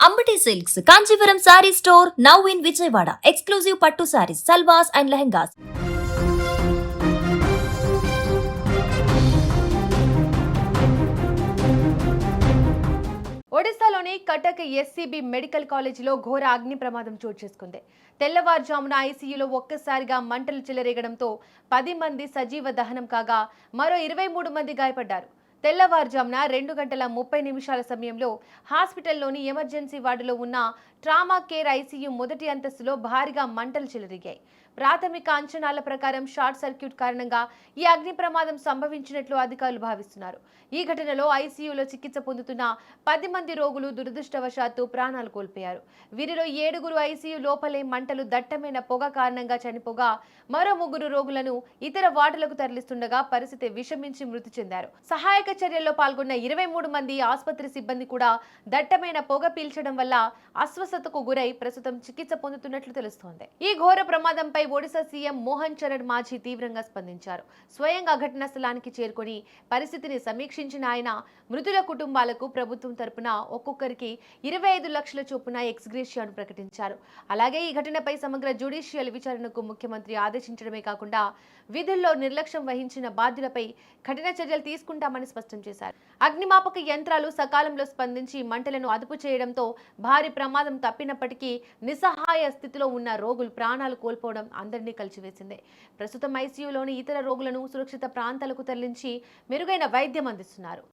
Ambati Silks, Kanchipuram Saree Store, now in Vijayawada. Exclusive Pattu Sarees, Salwas and Lehengas. ఒడిశాలోని Cuttack SCB medical కాలేజీలో ఘోర అగ్ని ప్రమాదం చోటు చేసుకుంది. తెల్లవారుజామున ఐసీయూలో ఒక్కసారిగా మంటలు చెలరేగడంతో 10 మంది సజీవ దహనం కాగా మరో 23 మంది గాయపడ్డారు. తెల్లవారుజామున 2 గంటల 30 నిమిషాల సమయంలో హాస్పిటల్లోని ఎమర్జెన్సీ వార్డులో ఉన్న ట్రామా కేర్ ఐసీయూ మొదటి అంతస్తులో భారీగా మంటలు చెలరేగాయి. ప్రాథమిక అంచనాల ప్రకారం షార్ట్ సర్క్యూట్ కారణంగా ఈ అగ్ని ప్రమాదం సంభవించినట్లు అధికారులు భావిస్తున్నారు. ఈ ఘటనలో ఐసీయూలో చికిత్స పొందుతున్న 10 మంది రోగులు దురదృష్టవశాత్తు ప్రాణాలు కోల్పోయారు. వీరిలో 7 ఐసీయూ లోపలే మంటలు దట్టమైన పొగ కారణంగా చనిపోగా మరో 3 రోగులను ఇతర వార్డులకు తరలిస్తుండగా పరిస్థితి విషమించి మృతి చెందారు. సహాయక చర్యల్లో పాల్గొన్న 23 మంది ఆసుపత్రి సిబ్బంది కూడా దట్టమైన పొగ పీల్చడం వల్ల అస్వస్థతకు గురై ప్రస్తుతం చికిత్స పొందుతున్నట్లు తెలుస్తోంది. ఈ ఘోర ప్రమాదంపై ఒడిశా సీఎం మోహన్ చరణ్ మాఝీ తీవ్రంగా స్పందించారు. స్వయంగా ఘటనా స్థలానికి చేరుకొని పరిస్థితిని సమీక్షించిన ఆయన మృతుల కుటుంబాలకు ప్రభుత్వం తరపున ఒక్కొక్కరికి 25 లక్షల చొప్పున ఎక్స్గ్రేషియాను ప్రకటించారు. అలాగే ఈ ఘటనపై సమగ్ర జ్యుడిషియల్ విచారణకు ముఖ్యమంత్రి ఆదేశించడమే కాకుండా విధుల్లో నిర్లక్ష్యం వహించిన బాధ్యులపై కఠిన చర్యలు తీసుకుంటామని స్పష్టం చేశారు. అగ్నిమాపక యంత్రాలు సకాలంలో స్పందించి మంటలను అదుపు చేయడంతో భారీ ప్రమాదం తప్పినప్పటికీ నిస్సహాయ స్థితిలో ఉన్న రోగులు ప్రాణాలు కోల్పోవడం అందరినీ కలిచివేసింది. ప్రస్తుతం ఐసీయూలోని ఇతర రోగులను సురక్షిత ప్రాంతాలకు తరలించి మెరుగైన వైద్యం అందిస్తున్నారు.